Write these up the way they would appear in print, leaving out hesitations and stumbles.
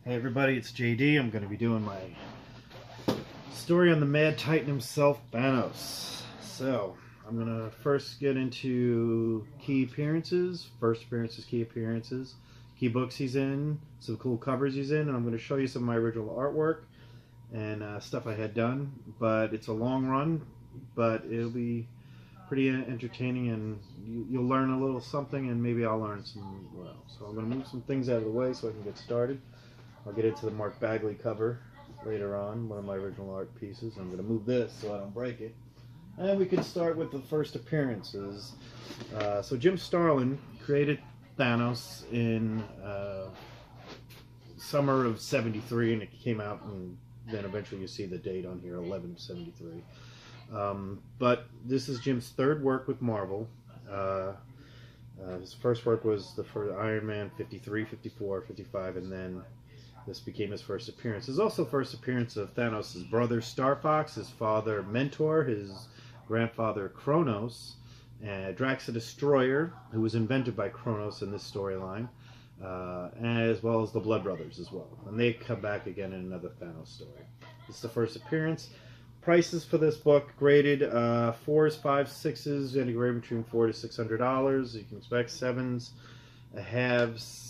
Hey everybody, it's JD. I'm going to be doing my story on the Mad Titan himself, Thanos. So, I'm going to first get into key appearances, first appearances, key appearances, key books he's in, some cool covers he's in, and I'm going to show you some of my original artwork and stuff I had done. But it's a long run, but it'll be pretty entertaining, and you'll learn a little something, and maybe I'll learn some as well. So I'm going to move some things out of the way so I can get started. I'll get into the Mark Bagley cover later on, one of my original art pieces. I'm going to move this so I don't break it. And we can start with the first appearances. So Jim Starlin created Thanos in summer of '73, and it came out, and then eventually you see the date on here, 11/73. But this is Jim's third work with Marvel. His first work was the first Iron Man 53, 54, 55, and then this became his first appearance. His also first appearance of Thanos' brother Star Fox, his father Mentor, his grandfather Kronos, and Drax the Destroyer, who was invented by Kronos in this storyline, as well as the Blood Brothers as well. And they come back again in another Thanos story. This is the first appearance. Prices for this book graded 4s, 5s, 6s, anywhere between $400 to $600. You can expect 7s, halves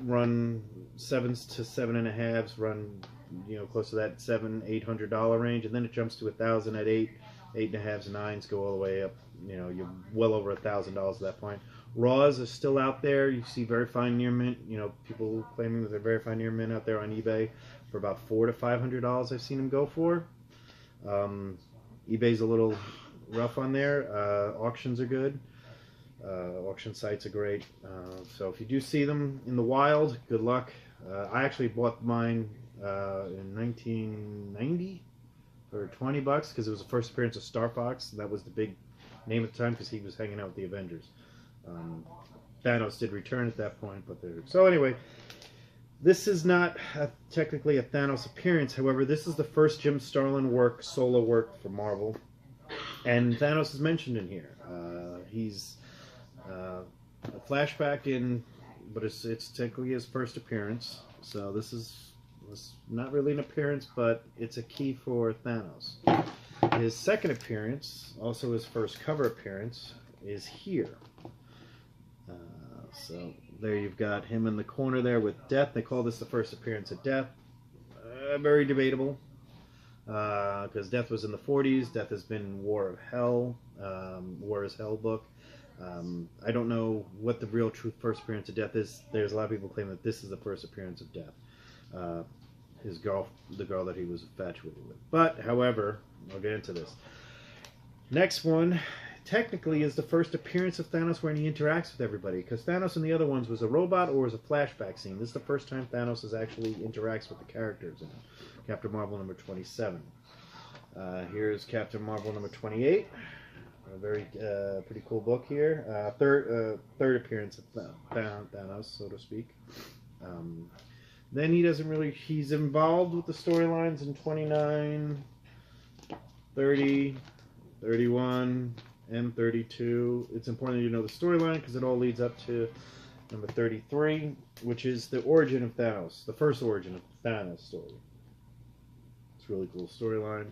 run 7s to 7.5s run, close to that $700-800 range, and then it jumps to 1,000 at 8.5s, 9s go all the way up. You're well over $1,000 at that point. Raws are still out there. You see very fine near mint. People claiming that they're very fine near mint out there on eBay for about $400 to $500. I've seen them go for. eBay's a little rough on there. Auctions are good. Auction sites are great. So if you do see them in the wild, good luck. I actually bought mine in 1990 for $20 because it was the first appearance of Star Fox. That was the big name at the time because he was hanging out with the Avengers. Thanos did return at that point, but so anyway. This is not technically a Thanos appearance. However, this is the first Jim Starlin solo work for Marvel, and Thanos is mentioned in here. He's a flashback but it's technically his first appearance. So this is not really an appearance, but it's a key for Thanos. His second appearance, also his first cover appearance, is here. So there you've got him in the corner there with Death. They call this the first appearance of Death. Very debatable, because Death was in the 40s. Death has been in War of Hell, War is Hell book. I don't know what the real true first appearance of Death is. There's a lot of people claim that this is the first appearance of Death. The girl that he was infatuated with. But, however, I'll get into this. Next one, technically, is the first appearance of Thanos when he interacts with everybody, because Thanos in the other ones was a robot or was a flashback scene. This is the first time Thanos actually interacts with the characters in Captain Marvel number 27. Here's Captain Marvel number 28. A very pretty cool book here. Third appearance of Thanos, so to speak. Then he's involved with the storylines in 29, 30, 31, and 32. It's important that you know the storyline because it all leads up to number 33, which is the origin of Thanos, the first origin of the Thanos story. It's a really cool storyline.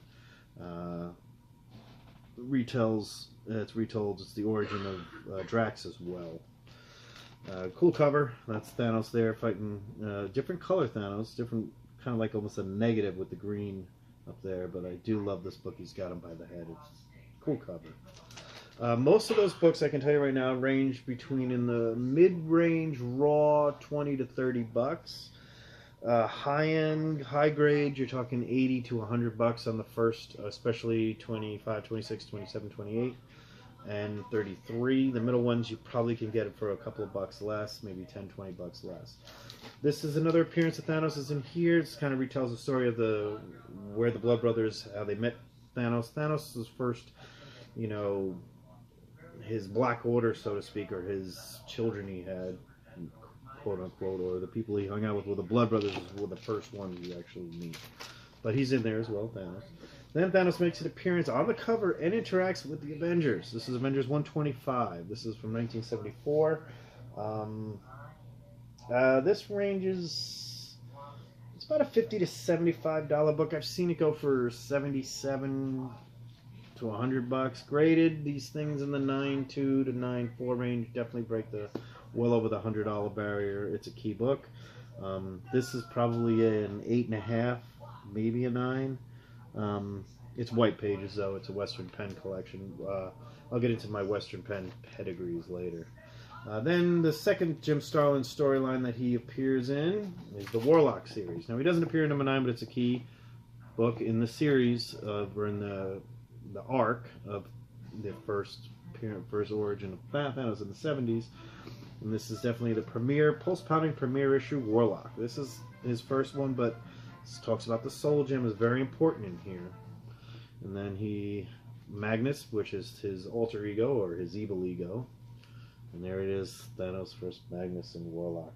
It's retold. It's the origin of Drax as well. Cool cover. That's Thanos there fighting different color Thanos, different kind of like almost a negative with the green up there. But I do love this book. He's got him by the head. It's a cool cover. Most of those books, I can tell you right now, range between in the mid-range raw $20 to $30. High-end, high-grade, you're talking $80 to $100 on the first, especially 25, 26, 27, 28, and 33. The middle ones you probably can get it for a couple of bucks less, maybe 10, 20 bucks less. This is another appearance of Thanos is in here. It kind of retells the story of where the Blood Brothers, how they met Thanos. Thanos was first, his Black Order, so to speak, or his children he had, quote unquote, or the people he hung out with were the Blood Brothers, were the first ones you actually meet. But he's in there as well, Thanos. Then Thanos makes an appearance on the cover and interacts with the Avengers. This is Avengers 125. This is from 1974. This ranges about a $50 to $75 book. I've seen it go for 77 to $100 graded. These things in the 9.2 to 9.4 range definitely break the well over the $100 barrier. It's a key book. This is probably an 8.5, maybe a 9. It's white pages though. It's a Western Pen collection. I'll get into my Western Pen pedigrees later. Then the second Jim Starlin storyline that he appears in is the Warlock series. Now he doesn't appear in number 9, but it's a key book in the series or in the arc of the first origin of Thanos in the 70s. And this is definitely the premiere, pulse-pounding premiere issue Warlock. This is his first one, but this talks about the Soul Gem is very important in here. And then Magnus, which is his alter ego or his evil ego. And there it is, Thanos versus Magnus and Warlock.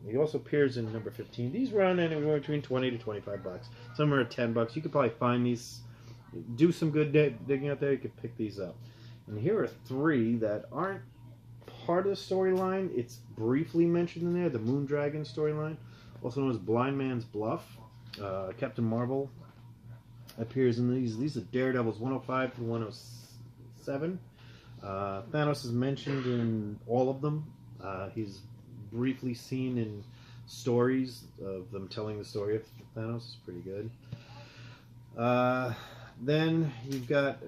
He also appears in number 15. These run anywhere between 20 to 25 bucks. Some are at 10 bucks. You could probably find these, do some good digging out there. You could pick these up. And here are 3 that aren't part of the storyline. It's briefly mentioned in there. The Moondragon storyline, also known as Blind Man's Bluff. Captain Marvel appears in these. These are Daredevil's 105 to 107. Thanos is mentioned in all of them. He's briefly seen in stories of them telling the story of Thanos. It's pretty good. Then you've got,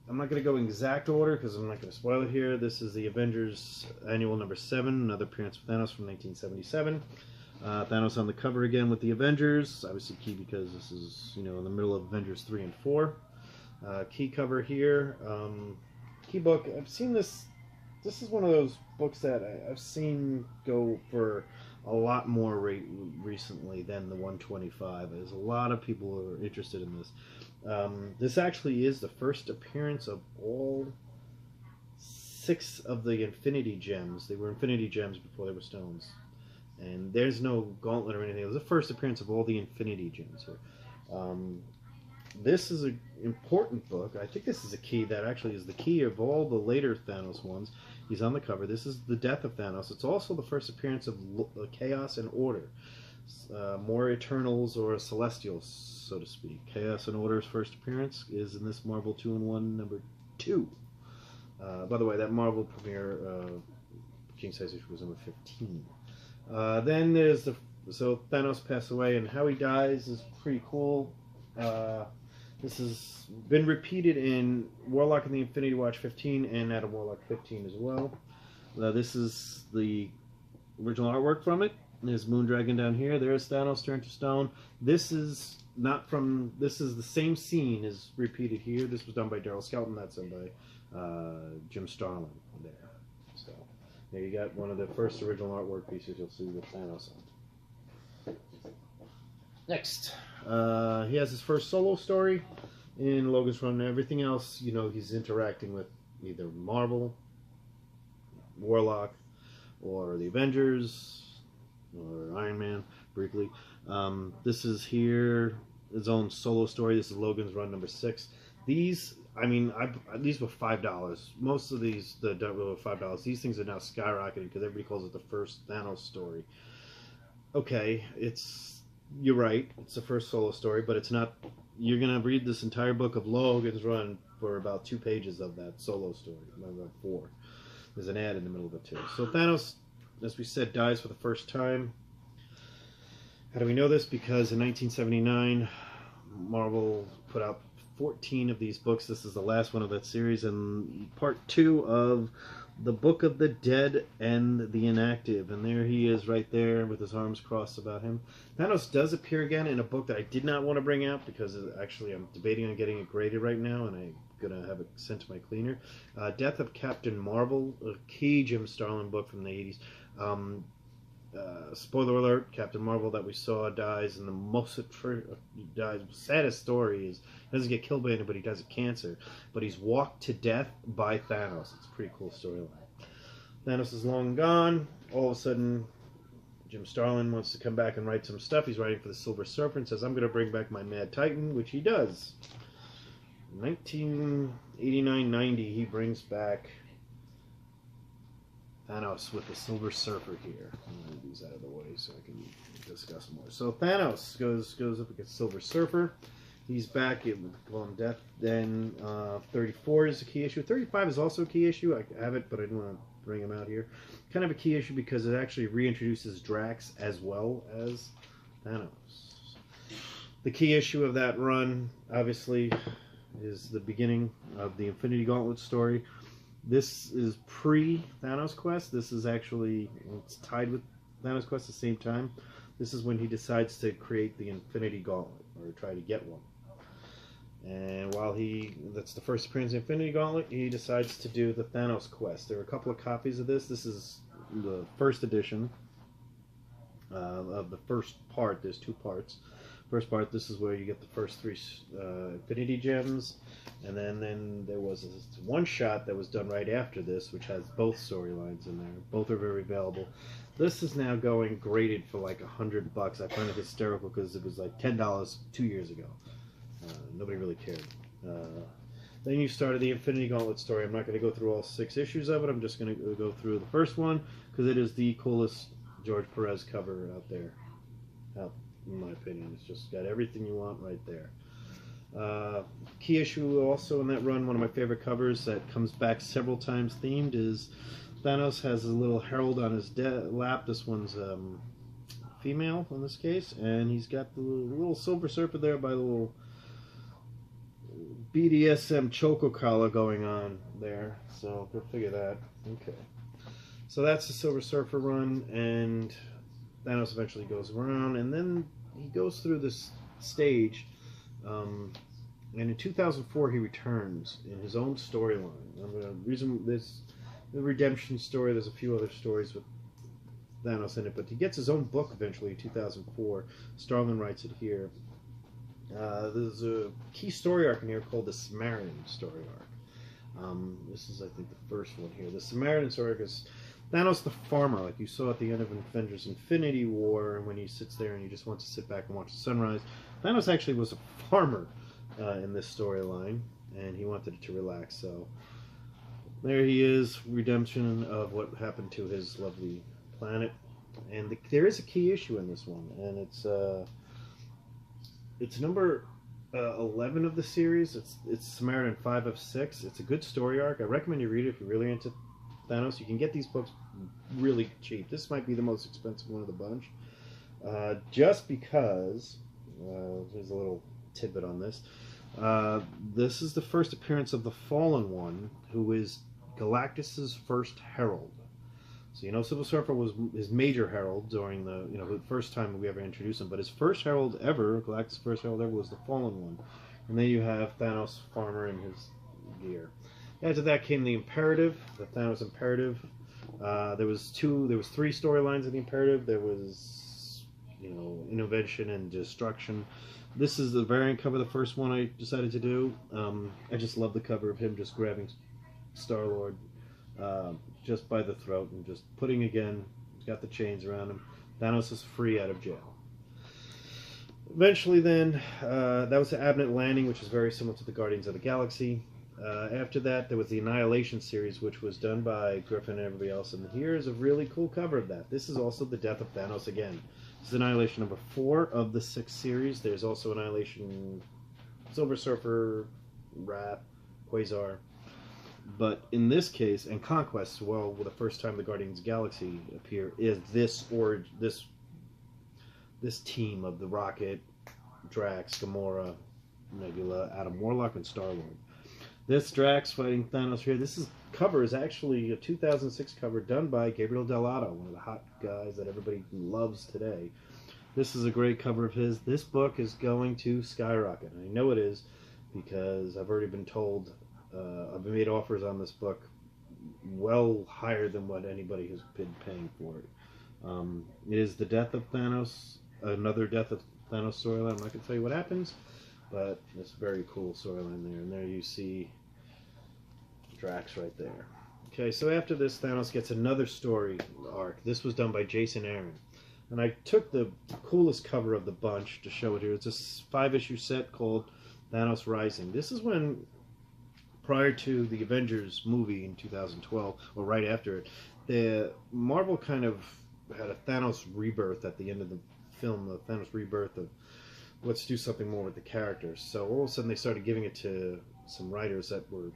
I'm not going to go in exact order because I'm not going to spoil it here. This is the Avengers Annual number 7, another appearance of Thanos from 1977. Thanos on the cover again with the Avengers. Obviously key because this is, in the middle of Avengers 3 and 4. Key cover here. Key book. I've seen this. This is one of those books that I've seen go for a lot more recently than the 125. There's a lot of people who are interested in this. This actually is the first appearance of all 6 of the Infinity Gems. They were Infinity Gems before they were stones. And there's no gauntlet or anything. It was the first appearance of all the Infinity Gems here. This is an important book. I think this is a key that actually is the key of all the later Thanos ones. He's on the cover. This is the death of Thanos. It's also the first appearance of Chaos and Order. More Eternals or Celestials, so to speak. Chaos and Order's first appearance is in this Marvel 2-in-1 number 2. By the way, that Marvel premiere King Size issue was number 15. Then there's so Thanos passed away, and how he dies is pretty cool. This has been repeated in Warlock and the Infinity Watch 15 and Adam Warlock 15 as well. This is the original artwork from it. There's Moondragon down here. There's Thanos turned to stone. This is not from. This is the same scene is repeated here. This was done by Daryl Skelton. That's done by Jim Starlin there. So there you got one of the first original artwork pieces you'll see with Thanos on. Next, he has his first solo story in Logan's Run. Everything else, he's interacting with either Marvel, Warlock, or the Avengers, or Iron Man, briefly. This is here, his own solo story. This is Logan's Run number 6. These, these were $5. Most of these were $5. These things are now skyrocketing because everybody calls it the first Thanos story. Okay, you're right, it's the first solo story, but it's not. You're going to read this entire book of Logan's Run for about 2 pages of that solo story, about 4. There's an ad in the middle of it too. So Thanos, as we said, dies for the first time. How do we know this? Because in 1979, Marvel put out 14 of these books. This is the last one of that series, and part 2 of the Book of the Dead and the Inactive. And there he is right there with his arms crossed about him. Thanos does appear again in a book that I did not want to bring out because actually I'm debating on getting it graded right now, and I'm going to have it sent to my cleaner. Death of Captain Marvel, a key Jim Starlin book from the 80s. Spoiler alert, Captain Marvel that we saw dies, and the most saddest story is he doesn't get killed by anybody, he dies of cancer, but he's walked to death by Thanos. It's a pretty cool storyline. Thanos is long gone. All of a sudden, Jim Starlin wants to come back and write some stuff. He's writing for the Silver Surfer and says, I'm going to bring back my Mad Titan, which he does. 1989-90, he brings back Thanos with the Silver Surfer here. I'm going to move these out of the way so I can get discuss more. So Thanos goes up against Silver Surfer. He's back. It would call him Death. Then 34 is a key issue. 35 is also a key issue. I have it, but I didn't want to bring him out here. Kind of a key issue because it actually reintroduces Drax as well as Thanos. The key issue of that run, obviously, is the beginning of the Infinity Gauntlet story. This is pre-Thanos Quest. This is actually, it's tied with Thanos Quest at the same time. This is when he decides to create the Infinity Gauntlet, or try to get one. And while that's the first appearance of Infinity Gauntlet, he decides to do the Thanos Quest. There are a couple of copies of this. This is the first edition of the first part. There's 2 parts. First part, this is where you get the first 3 Infinity Gems, and then there was a one-shot that was done right after this, which has both storylines in there. Both are very available. This is now going graded for like $100. I find it hysterical because it was like $10 2 years ago. Nobody really cared. Then you started the Infinity Gauntlet story. I'm not going to go through all 6 issues of it. I'm just going to go through the first one because it is the coolest George Perez cover out there. In my opinion, it's just got everything you want right there. Key issue also in that run, one of my favorite covers that comes back several times themed, is Thanos has a little herald on his lap. This one's female in this case, and he's got the little Silver Surfer there by the little BDSM choco collar going on there. So go figure that. Okay. So that's the Silver Surfer run, and Thanos eventually goes around, and then he goes through this stage, and in 2004 he returns in his own storyline. The redemption story. There's a few other stories with Thanos in it, but he gets his own book eventually in 2004. Starlin writes it here. There's a key story arc in here called the Samaritan story arc. This is, I think, the first one here. The Samaritan story arc is Thanos the farmer, like you saw at the end of Avengers Infinity War, when he sits there and he just wants to sit back and watch the sunrise. Thanos actually was a farmer in this storyline, and he wanted to relax. So there he is, redemption of what happened to his lovely planet. And there is a key issue in this one, and it's number 11 of the series. It's Samaritan 5 of 6. It's a good story arc. I recommend you read it if you're really into Thanos. You can get these books really cheap. This might be the most expensive one of the bunch, just because there's a little tidbit on this. This is the first appearance of the Fallen One, who is Galactus's first herald. So Silver Surfer was his major herald during the first time we ever introduced him, but his first herald ever, Galactus' first herald ever, was the Fallen One. And then you have Thanos farmer in his gear. After that came the Imperative, the Thanos Imperative. There was 3 storylines in the Imperative. There was, Invention and Destruction. This is the variant cover, the first one I decided to do. I just love the cover of him just grabbing Star-Lord just by the throat and just putting again, he's got the chains around him. Thanos is free out of jail. Eventually then, that was the Abnett Landing, which is very similar to the Guardians of the Galaxy. After that, there was the Annihilation series, which was done by Griffin and everybody else. And here's a really cool cover of that. This is also the death of Thanos again. This is Annihilation number 4 of the 6 series. There's also Annihilation, Silver Surfer, Wrath, Quasar. But in this case, and Conquest, well, the first time the Guardians of the Galaxy appear is this team of the Rocket, Drax, Gamora, Nebula, Adam Warlock, and Star-Lord. This Drax fighting Thanos here. This cover is actually a 2006 cover done by Gabriel Dell'Otto, one of the hot guys that everybody loves today. This is a great cover of his. This book is going to skyrocket. I know it is because I've already been told, I've been made offers on this book well higher than what anybody has been paying for it. It is the death of Thanos, another death of Thanos storyline. I'm not going to tell you what happens, but it's a very cool storyline there. And there you see Drax right there. Okay, so after this, Thanos gets another story arc. This was done by Jason Aaron. And I took the coolest cover of the bunch to show it here. It's a 5-issue set called Thanos Rising. This is when, prior to the Avengers movie in 2012, or right after it, Marvel kind of had a Thanos rebirth at the end of the film, the Thanos Rebirth, of let's do something more with the characters. So all of a sudden they started giving it to some writers that were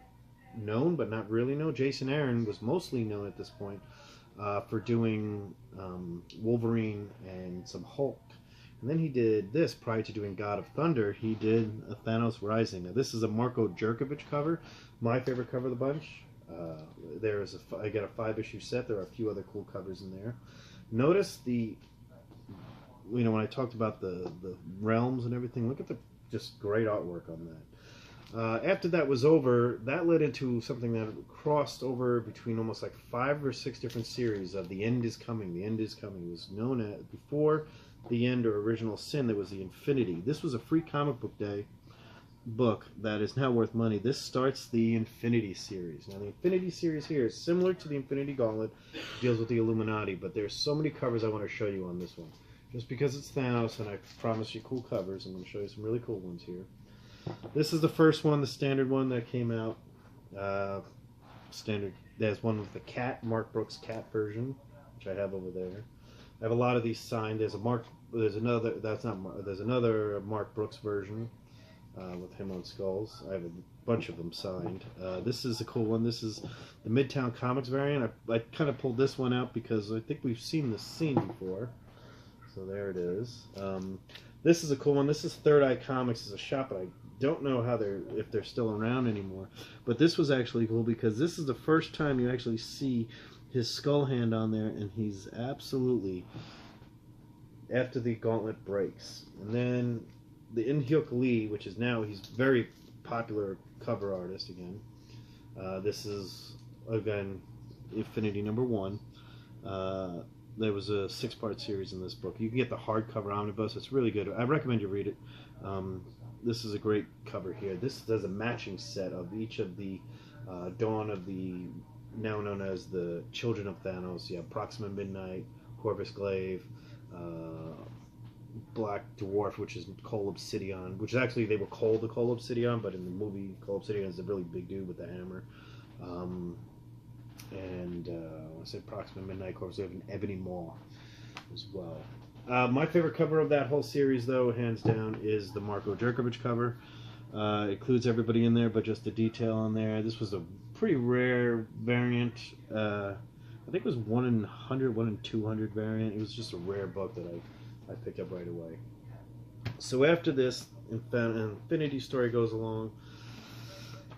known but not really known. Jason Aaron was mostly known at this point for doing Wolverine and some Hulk. And then he did this prior to doing God of Thunder. He did a Thanos Rising. Now, this is a Marko Jerkovic cover, my favorite cover of the bunch. I got a 5-issue set. There are a few other cool covers in there. Notice when I talked about the realms and everything, look at the just great artwork on that. After that was over, that led into something that crossed over between almost like 5 or 6 different series of The End is Coming. The End is Coming. It was known as, before The End or Original Sin, there was the Infinity. This was a free comic book day book that is now worth money. This starts the Infinity series. Now the Infinity series here is similar to the Infinity Gauntlet, deals with the Illuminati, but there's so many covers I want to show you on this one. Just because it's Thanos and I promised you cool covers, I'm going to show you some really cool ones here. This is the first one, the standard one that came out. Standard. There's one with the cat, Mark Brooks cat version, which I have over there. I have a lot of these signed. There's another Mark Brooks version with him on skulls. I have a bunch of them signed. This is a cool one. This is the Midtown Comics variant. I kind of pulled this one out because I think we've seen this scene before. So there it is. This is a cool one. This is Third Eye Comics. It's a shop, but I don't know if they're still around anymore. But this was actually cool because this is the first time you actually see his skull hand on there, and he's absolutely, after the gauntlet breaks. And then the In-Hyuk Lee, which is now, he's very popular cover artist again. This is, again, Infinity #1. There was a 6-part series in this book. You can get the hardcover omnibus. It's really good. I recommend you read it. This is a great cover here. This does a matching set of each of the Dawn of the, now known as the Children of Thanos. You have Proxima Midnight, Corvus Glaive, Black Dwarf, which is Cole Obsidian, which actually they were called the Cole Obsidian, but in the movie, Cole Obsidian is a really big dude with the hammer. I want to say Proxima Midnight, Corvus Glaive, and Ebony Maw as well. My favorite cover of that whole series, though, hands down, is the Marko Jerkovic cover. It includes everybody in there, but just the detail on there. This was a pretty rare variant. I think it was 1 in 100, 1 in 200 variant. It was just a rare book that I picked up right away. So after this, Infinity story goes along.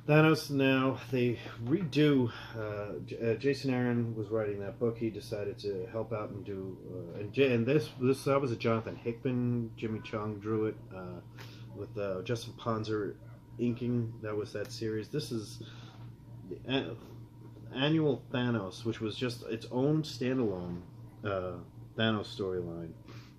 Thanos now, they redo, Jason Aaron was writing that book. He decided to help out and do, that was a Jonathan Hickman, Jimmy Chung drew it, with Justin Ponzer inking. That was that series. This is the annual Thanos, which was just its own standalone Thanos storyline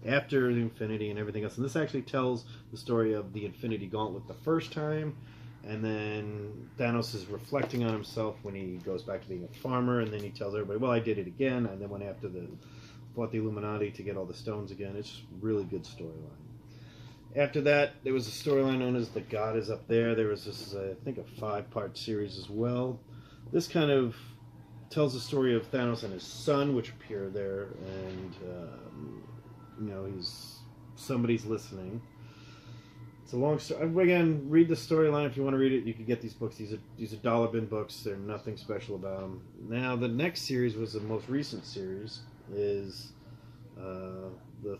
after the Infinity and everything else. And this actually tells the story of the Infinity Gauntlet the first time, and then Thanos is reflecting on himself when he goes back to being a farmer, and then he tells everybody, well, I did it again, and then went after fought the Illuminati to get all the stones again. It's just a really good storyline. After that, there was a storyline known as The God Is Up There. There was this, I think, a 5-part series as well. This kind of tells the story of Thanos and his son, which appear there, and somebody's listening. It's a long story. Again, read the storyline if you want to read it. You can get these books. These are dollar bin books. They're nothing special about them. Now, the next series was the most recent series. Is the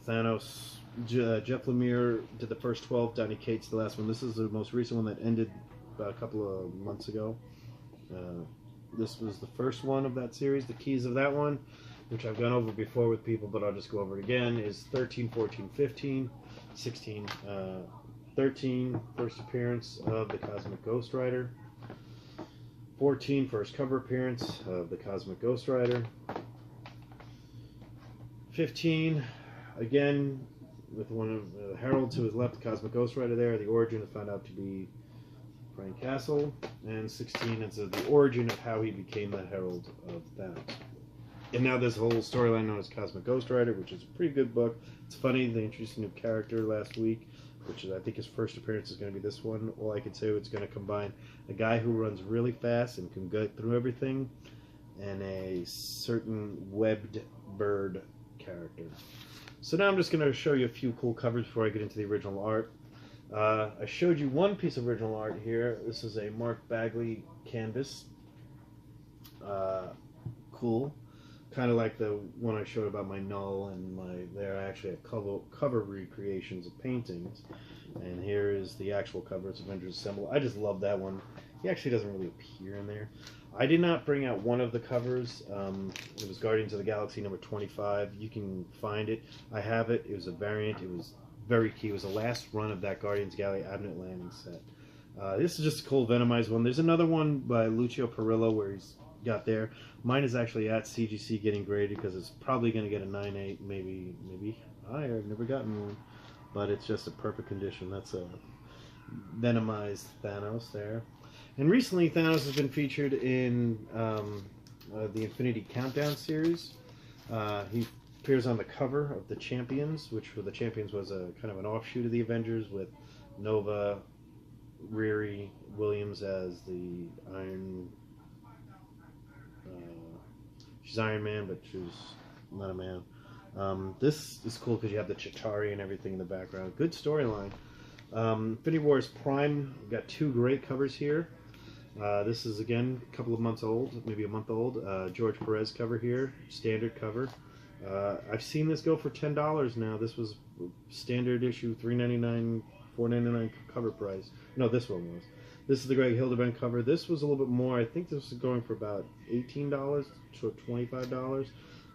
Thanos. Jeff Lemire did the first 12. Donny Cates the last one. This is the most recent one that ended about a couple of months ago. This was the first one of that series. The keys of that one, which I've gone over before with people, but I'll just go over it again, is 13, 14, 15, 16, 13, first appearance of the Cosmic Ghost Rider. 14, first cover appearance of the Cosmic Ghost Rider. 15, again, with one of the heralds to his left, the Cosmic Ghost Rider there. The origin is found out to be Frank Castle. And 16 is the origin of how he became the herald of Thanos. And now there's a whole storyline known as Cosmic Ghost Rider, which is a pretty good book. It's funny, they introduced a new character last week, which is, I think his first appearance is going to be this one. All I can say, it's going to combine a guy who runs really fast and can go through everything, and a certain webbed bird character. So now I'm just going to show you a few cool covers before I get into the original art. I showed you one piece of original art here. This is a Mark Bagley canvas. Cool. Kind of like the one I showed about my Null and my. There I actually have cover recreations of paintings. And here is the actual cover. It's Avengers Assemble. I just love that one. He actually doesn't really appear in there. I did not bring out one of the covers. It was Guardians of the Galaxy number 25. You can find it. I have it. It was a variant. It was very key. It was the last run of that Guardians of the Galaxy Abnett Landing set. This is just a cool Venomized one. There's another one by Lucio Perillo where he's got there. Mine is actually at CGC getting graded because it's probably going to get a 9.8, maybe higher. I've never gotten one, but it's just a perfect condition. That's a Venomized Thanos there. And recently, Thanos has been featured in the Infinity Countdown series. He appears on the cover of the Champions, which for the Champions was a kind of an offshoot of the Avengers with Nova, Riri Williams as the she's Iron Man, but she's not a man. This is cool because you have the Chitauri and everything in the background. Good storyline. Infinity Wars Prime, we've got two great covers here. This is again a couple of months old, maybe a month old. George Perez cover here, standard cover. I've seen this go for $10 now. This was standard issue, $3.99, $4.99 cover price. No, this one was. This is the Greg Hildebrandt cover. This was a little bit more. I think this was going for about $18 to $25.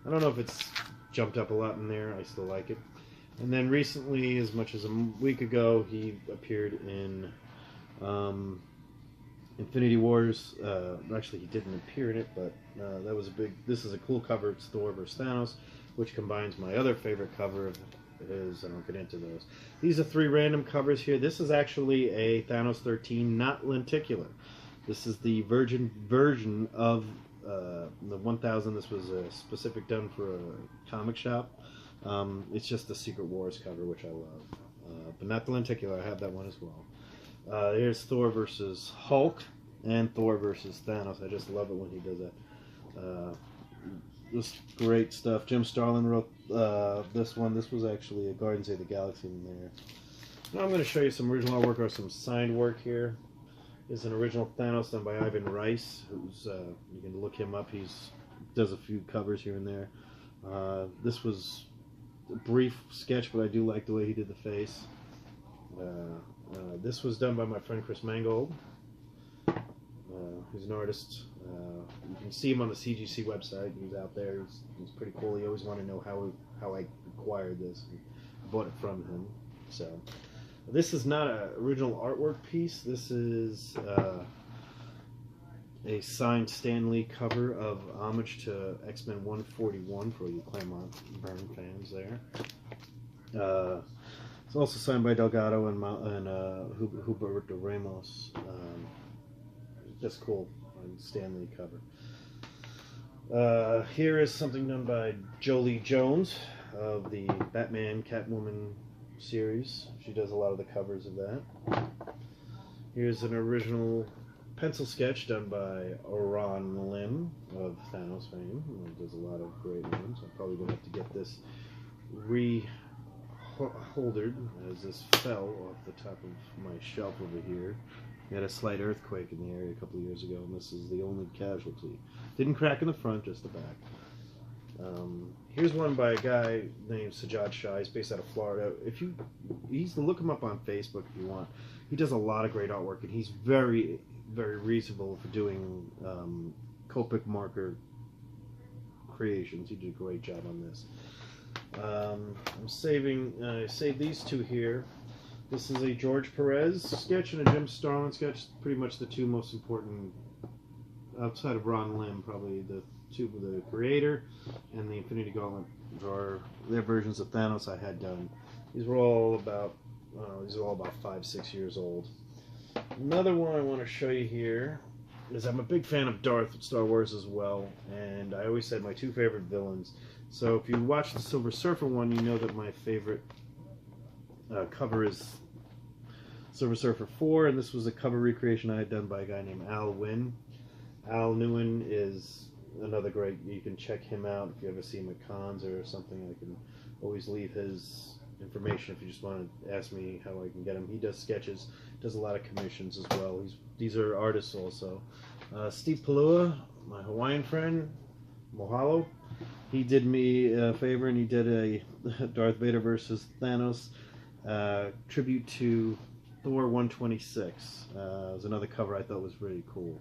I don't know if it's jumped up a lot in there. I still like it. And then recently, as much as a week ago, he appeared in Infinity Wars. Actually, he didn't appear in it, but that was a big. This is a cool cover. It's Thor vs. Thanos, which combines my other favorite cover of his. I don't get into those. These are three random covers here. This is actually a Thanos 13, not lenticular. This is the virgin version of the 1000. This was a specific done for a comic shop. It's just the Secret Wars cover, which I love, but not the lenticular. I have that one as well. Here's Thor versus Hulk and Thor versus Thanos. I just love it when he does that. Just great stuff. Jim Starlin wrote this one. This was actually a Guardians of the Galaxy in there. Now I'm going to show you some original artwork or some signed work here. This is an original Thanos done by Ivan Rice, who's you can look him up. He's does a few covers here and there. This was a brief sketch, but I do like the way he did the face. This was done by my friend Chris Mangold, who's an artist. You can see him on the CGC website. He's out there. He's pretty cool. He always wanted to know how I acquired this. I bought it from him. So this is not an original artwork piece. This is a signed Stan Lee cover of homage to X-Men 141 for you Claremont Burn fans there. It's also signed by Delgado and Huberto Ramos. Just cool Stan Lee cover. Here is something done by Jolie Jones of the Batman Catwoman series. She does a lot of the covers of that. Here's an original pencil sketch done by Ron Lim of Thanos fame. He does a lot of great ones. I'm probably going to have to get this holdered as this fell off the top of my shelf over here. We had a slight earthquake in the area a couple of years ago, and this is the only casualty. Didn't crack in the front, just the back. Here's one by a guy named Sajjad Shah. He's based out of Florida. Look him up on Facebook if you want. He does a lot of great artwork, and he's very, very reasonable for doing Copic marker creations. He did a great job on this. I saved these two here. This is a George Perez sketch and a Jim Starlin sketch. Pretty much the two most important, outside of Ron Lim, probably the two, the creator and the Infinity Gauntlet drawer. Their versions of Thanos I had done. These were all about 5-6 years old. Another one I want to show you here is I'm a big fan of Star Wars as well, and I always said my two favorite villains. So if you watch the Silver Surfer one, you know that my favorite cover is Silver Surfer 4, and this was a cover recreation I had done by a guy named Al Nguyen. Al Nguyen is another great. You can check him out if you ever see him at cons or something. I can always leave his information if you just want to ask me how I can get him. He does sketches, does a lot of commissions as well. These are artists also. Steve Palua, my Hawaiian friend, Mahalo. He did me a favor and he did a Darth Vader versus Thanos tribute to Thor 126. It was another cover I thought was really cool.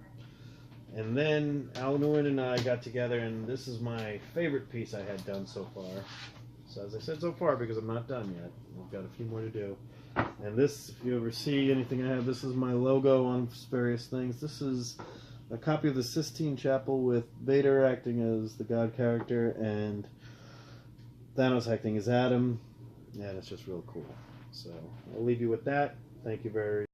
And then Al Nguyen and I got together, and this is my favorite piece I had done so far. So as I said, so far, because I'm not done yet. I've got a few more to do. And this, if you ever see anything I have, this is my logo on various things. This is a copy of the Sistine Chapel with Vader acting as the God character and Thanos acting as Adam. And it's just real cool. So I'll leave you with that. Thank you very